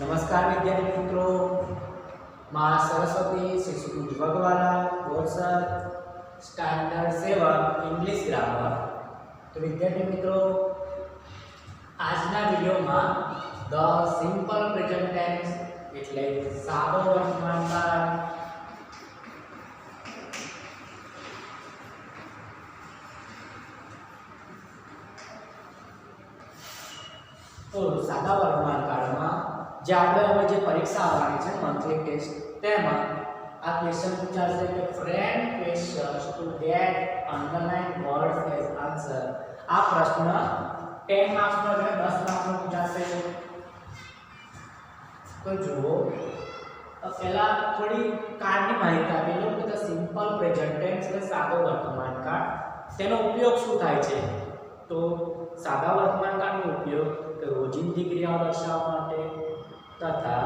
नमस्कार विद्यार्थी मित्रों, माँ Saraswati Shishu भगवाला Borsad standard 7 English grammar. तो विद्यार्थी मित्रों, આજના વિડિયોમાં ધ સિમ્પલ પ્રેઝન્ટ ટેન્સ એટલે સાદો વર્તમાન કાળ તો સાદા વર્તમાન કાળમાં જે આપણે હવે જે પરીક્ષા આવવાની છે મંથલી ટેસ્ટ તેમાં આ ક્વેશ્ચન પૂછાશે કે friend questions to gate underline words as answer. આ પ્રશ્ન 10 માર્ક્સ નો એટલે 10 માર્ક્સ નો પૂછાશે। તો જુઓ, પહેલા થોડી કાળની માહિતી આપી લો કે સિમ્પલ પ્રેઝન્ટ ટેન્સ એટલે સાદો વર્તમાન કાળ, તેનો ઉપયોગ શું થાય છે। તો સાદા વર્તમાન કાળનો ઉપયોગ રોજિંદી ક્રિયાઓ દર્શાવવા માટે તથા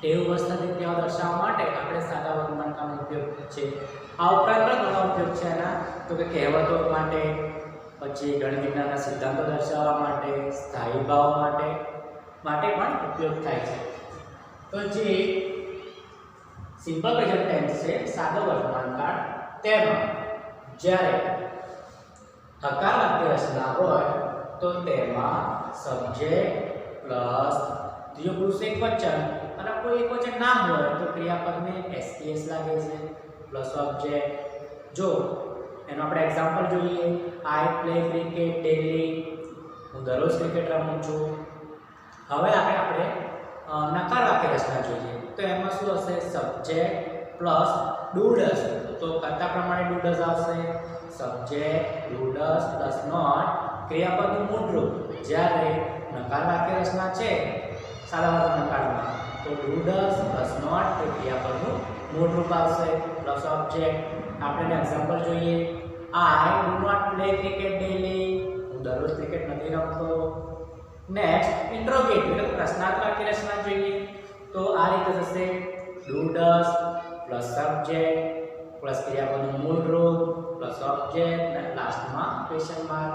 ટેવ વસ્તાની ક્રિયાઓ દર્શાવવા માટે આપણે સાદા વર્તમાન કાળનો ઉપયોગ છે। આ ઉપરાંત પણ ઘણો ઉપયોગ છે એના, તો કે કહેવતો માટે, પછી ગણિતના સિદ્ધાંતો દર્શાવવા માટે, સ્થાયી ભાવ માટે પણ ઉપયોગ થાય છે। તો જે સિમ્પલ પ્રેઝન્ટ ટેન્સ છે સાદો વર્તમાન કાળ, તેમાં જ્યારે હકાર વાક્ય રચના હોય તો તેમાં સબ્જેક્ટ પ્લસ દ્વિતીય પુરુષ એકવચન અને કોઈ એકવચન ના હોય તો ક્રિયાપદને એસપીએસ લાગે છે પ્લસ ઓબ્જેક્ટ। જો એનો આપણે એક્ઝામ્પલ જોઈએ, આઈ પ્લે ક્રિકેટ ડેલી, હું દરરોજ ક્રિકેટ રમું છું। હવે આપણે નકાર વાક્ય રચના જોઈએ, તો એમાં શું હશે? સબ્જેક્ટ પ્લસ ડુ ડઝ, તો કરતા પ્રમાણે ડુ ડઝ આવશે। Subject do does plus not ક્રિયાપદનું મૂળ રૂપ, જ્યારે નકાર વાક્ય રચના છે સાદા વર્તમાન કાળમાં તો ડુ ડઝ પ્લસ નોટ એ ક્રિયાપદનું મૂળ રૂપ આવશે પ્લસ ઓબ્જેક્ટ। આપણે એક્ઝામ્પલ જોઈએ, I do not play cricket daily, હું દરરોજ ક્રિકેટ નથી રમતો। નેક્સ્ટ ઇન્ટ્રોગેટિવ એટલે પ્રશ્નાર્થ વાક્ય રચના જોઈએ, તો આ રીતે થશે do does plus subject plus ક્રિયાપદનું મૂળ રૂપ પ્લસ ઓબ્જેક્ટ અને લાસ્ટમાં question mark.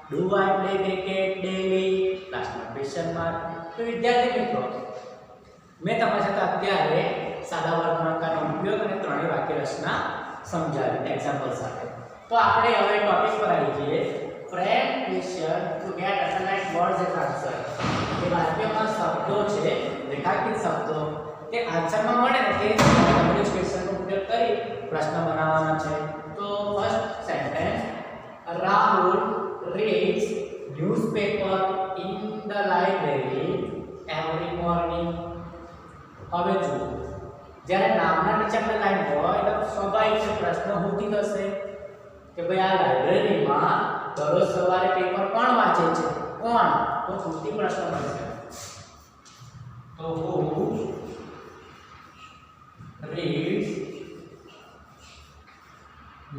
Do I play cricket daily, લાસ્ટમાં ક્વેશ્ચન માર્ક। તો વિદ્યાર્થી મિત્રો, મેં તમારી સાથે અત્યારે સાદા વર્તમાન કાળનો ઉપયોગ અને ત્રણેય વાક્ય રચના સમજાવી એક્ઝામ્પલ સાથે। તો આપણે હવે ટોપિક પર આવી જઈએ, frame question two gate underline words as answer. જે વાક્યમાં શબ્દો છે, રેખાંકિત શબ્દો તે આન્સરમાં મળે ને તે આપણે ક્વેશ્ચનનો ઉપયોગ કરી પ્રશ્ન બનાવવાના છે। તો first sentence, Rahul reads newspaper in the library every morning। હવે જુઓ, જ્યારે નામના નીચે આપણે લાઈન હોય તો સ્વાભાવિક છે પ્રશ્ન હોતી થશે કે ભાઈ આ લાઇબ્રેરીમાં દરરોજ સવારે પેપર કોણ વાંચે છે? કોણ? તો પૂરતી પ્રશ્ન બનશે। તો who reads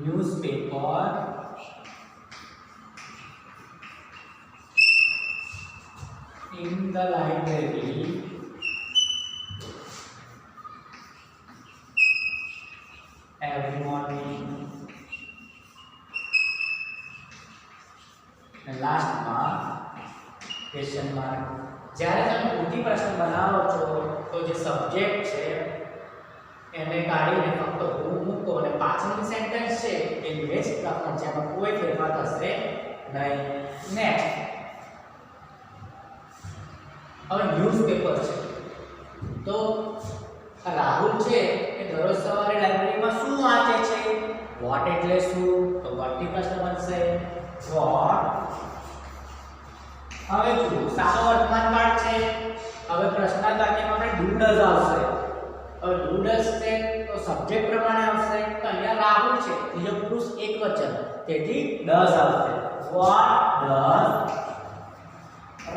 newspaper in the library every morning। and last માં ક્વેશ્ચન માર્ક। જ્યારે તમે પૂરતી પ્રશ્ન બનાવો છો તો જે સબ્જેક્ટ છે એને કાઢીને ફક્ત હું મૂકો અને પાછળની સેન્ટેન્સ છે એ બેઝ લખવાનું છે, એમાં કોઈ ફેરફાર થશે નહીં। નેક્સ્ટ, હવે ન્યૂઝપેપર છે, તો રાહુલ છે એ દરરોજ સવારે લાઇબ્રેરીમાં શું વાંચે છે? વોટ એટલે શું? તો વોટથી પ્રશ્ન બનશે વોટ। હવે જુઓ, સાદો વર્તમાન કાળ છે, હવે પ્રશ્નાર્થ વાક્યમાં આપણે ડુ ડઝ આવશે। હવે ડુ ડઝ છે તો સબ્જેક્ટ પ્રમાણે આવશે, તો અહીંયા રાહુલ છે ત્રીજો પુરુષ એકવચન, તેથી ડઝ આવશે। What does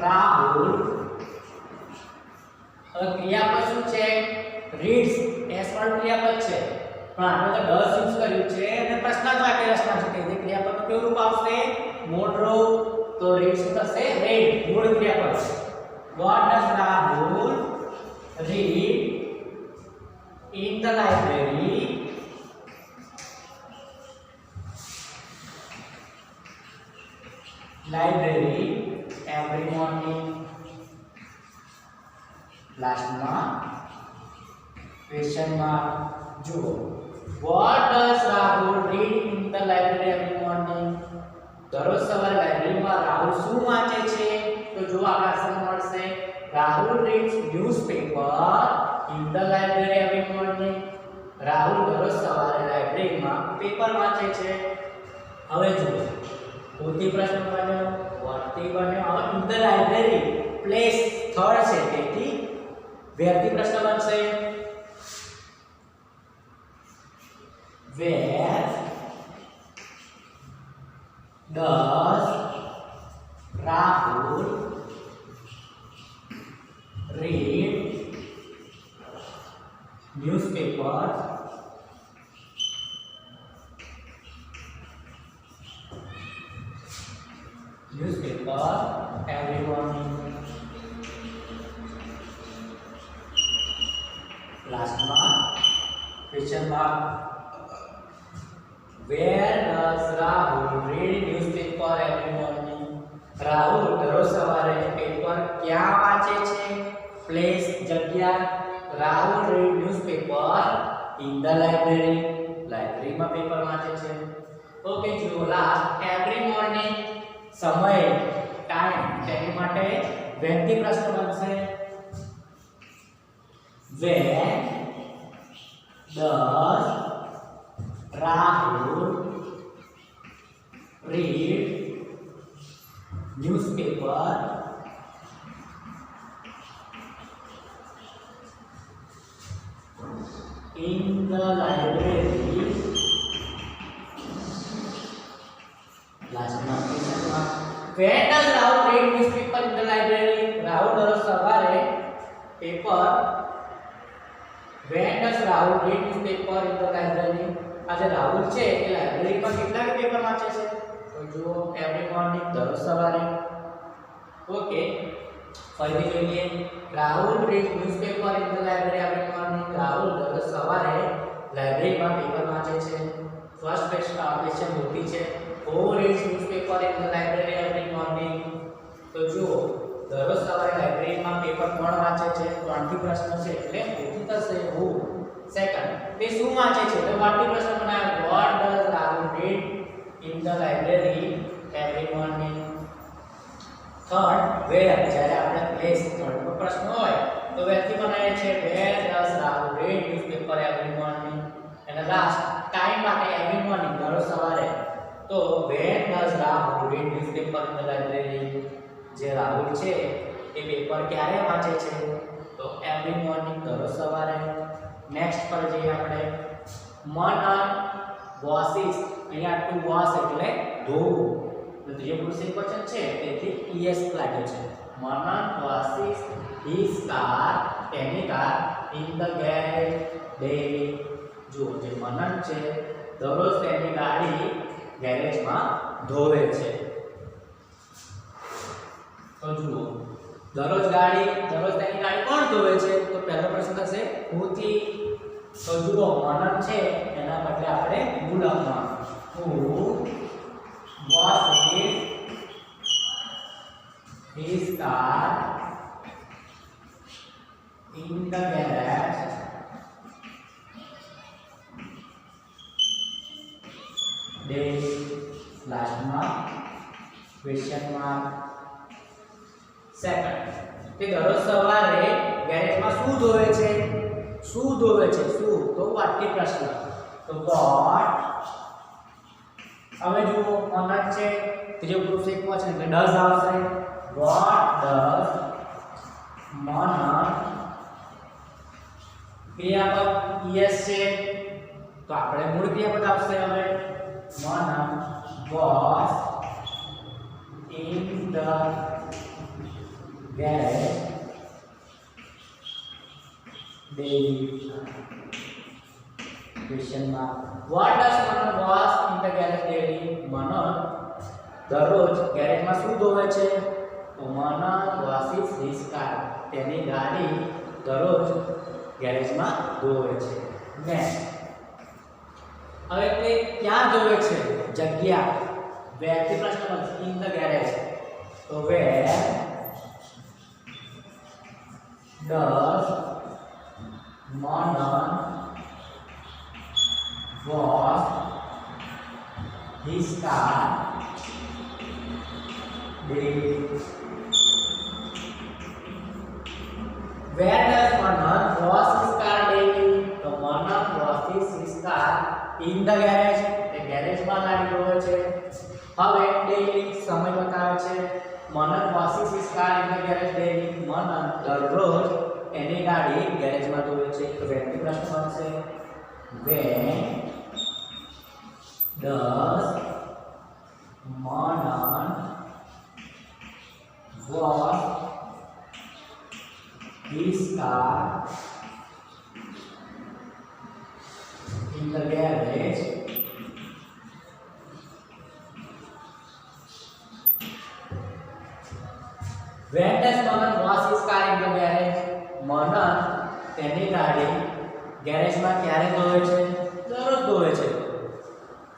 Rahul. હવે ક્રિયાપદ શું છે? રીડ્સ, એસ વાળું ક્રિયાપદ છે, પણ આપણે તો ડઝ યુઝ કર્યું છે અને પ્રશ્નાર્થ વાક્ય રચના છે, તેથી ક્રિયાપદનું કેવું રૂપ આવશે? મૂળ રૂપ। તો રીડ શું થશે? રેડ, મૂળ ક્રિયાપદ છે। What does Rahul read in the library every morning। લાસ્ટમાં ક્વેશ્ચનમાં જુઓ what does Rahul read in the library every morning દરરોજ સવારે લાઇબ્રેરીમાં રાહુલ શું વાંચે છે તો જો આપણા આન્સર મળશે Rahul reads newspaper in the library every morning Rahul દરરોજ સવારે લાઇબ્રેરીમાં પેપર વાંચે છે હવે જુઓ કોથી પ્રશ્ન બન્યો વર્તી બન્યો હવે in the library પ્લેસ સ્થળ છે તેથી વેરથી પ્રશ્ન બનશે where does Rahul read newspapers every morning last mark question mark where does Rahul read newspaper every morning Rahul દરરોજ સવારે પેપર ક્યાં વાંચે છે પ્લેસ જગ્યા Rahul read newspaper in the library લાઇબ્રેરીમાં પેપર વાંચે છે ઓકે જુઓ લાસ્ટ every morning સમય ટાઈમ તેની માટે when થી પ્રશ્ન બનશે when does Rahul read newspaper in the library last one when does Rahul read newspaper in the library Rahul દરરોજ સવારે paper when does Rahul read newspaper in the library આજે રાહુલ છે એ લાઇબ્રેરીમાં કેટલા પેપર વાંચે છે તો જો એવરી મોર્નિંગ દરરોજ સવારે ઓકે ફરીથી જોઈએ Rahul read newspaper in the library every morning Rahul દરરોજ સવારે લાઇબ્રેરીમાં પેપર વાંચે છે ફર્સ્ટ ક્વેશ્ચન હોતી છે who reads newspaper in the library every morning તો જો દરરોજ સવારે લાઇબ્રેરીમાં પેપર કોણ વાંચે છે કોણથી પ્રશ્ન છે એટલે હોતી થશે હુ સેકન્ડ તે શું વાંચે છે તો વાટથી પ્રશ્ન બનાવ્યો what does Rahul read in the library every morning third where જ્યારે આપણે પ્લેસ થર્ડ નો પ્રશ્ન હોય તો where થી બનાવીએ છે where does Rahul read newspaper every morning અને લાસ્ટ ટાઈમ માટે every morning દરરોજ સવારે તો when does Rahul read newspaper in the library જે રાહુલ છે એ પેપર ક્યારે વાંચે છે તો every morning દરરોજ સવારે નેક્સ્ટ પર જઈએ આપણે મનન વોશિસ અહીંયા ટુ વોશ એટલે ધોવું તો જે પુરુષ એકવચન છે તેથી es લાગ્યો છે મનન વોશિસ હિઝ કાર તેની car in the garage daily જો જે મનન છે દરરોજ તેની ગાડી ગેરેજમાં ધોવે છે તો જુઓ દરરોજ તેની ગાડી કોણ ધોવે છે તો પહેલો પ્રશ્ન થશે હુથી તો જુઓ મનન છે એના બદલે આપણે હુ લખવાનું હુ washes his car in the garage daily last mark question mark second તે દરરોજ સવારે ગેરેજમાં શું ધોવે છે શું તો વાક્ય પ્રશ્ન તો what હવે જુઓ મનન છે ત્રીજો પુરુષ એકવચન એટલે does આવશે what does મનન ક્રિયાપદ es છે તો આપણે મૂળ ક્રિયાપદ આવશે હવે મનન was in the garage daily question mark what does Manan was in the garage daily Manan દરરોજ ગેરેજમાં શું ધોવે છે તો Manan washes his car તેની ગાડી દરરોજ ગેરેજમાં ધોવે છે નેક્સ્ટ હવે તે ક્યાં ધોવે છે જગ્યા where થી પ્રશ્ન બનશે in the garage તો where does his car daily. Where does Manan wash his car daily? તો Manan washes his car in the garage. તે ગેરેજમાં ગાડી ધોવે છે. હવે ડેઈલી સમય બતાવે છે. Manan washes his car in the garage daily. Manan દરરોજ એની ગાડી ગેરેજમાં ધોવે છે. તો વ્યક્તિ પ્રશ્ન બનશે when does Manan wash his car in the garage? When does Manan wash his car in the garage? Manan તેની ગાડી ગેરેજમાં ક્યારે ધોવે છે? દરરોજ ધોવે છે.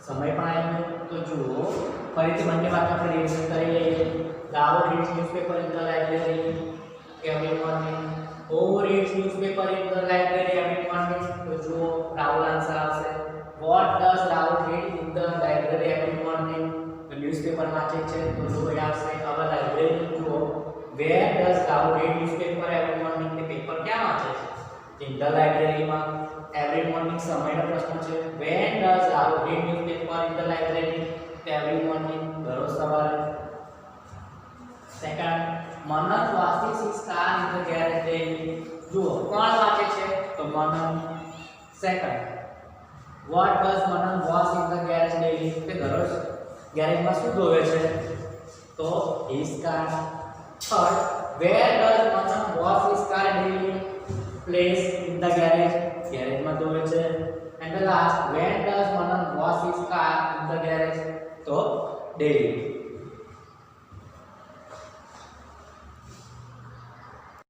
સમય પણ આવી ગયો. તો જુઓ ફરીથી બંને વાક્ય આપણે રિવિઝન કરી લઈએ. Rahul reads newspaper in the library every morning. Who reads newspaper in the library every morning? તો જુઓ રાહુલ આન્સર આવશે. What does Rahul read in the library every morning? તો ન્યૂઝપેપર વાંચે છે. તો જુઓ એ આવશે. હવે લાઇબ્રેરી જુઓ where does Rahul read newspaper every morning? તે પેપર ક્યાં વાંચે છે? in the library માં. every morning સમયનો પ્રશ્ન છે. when does Rahul read newspaper in the library? every morning દરરોજ સવારે. Second Manan washes his car in the garage daily. જુઓ કોણ વાંચે છે? તો Manan. Second what does Manan wash in the garage daily? તે દરરોજ ગેરેજમાં શું ધોવે છે? તો his car. Third where does Manan wash his car daily? place in the garage. ગેરેજમાં ધોવે છે. and the last when does Manan wash his car in the garage? તો daily.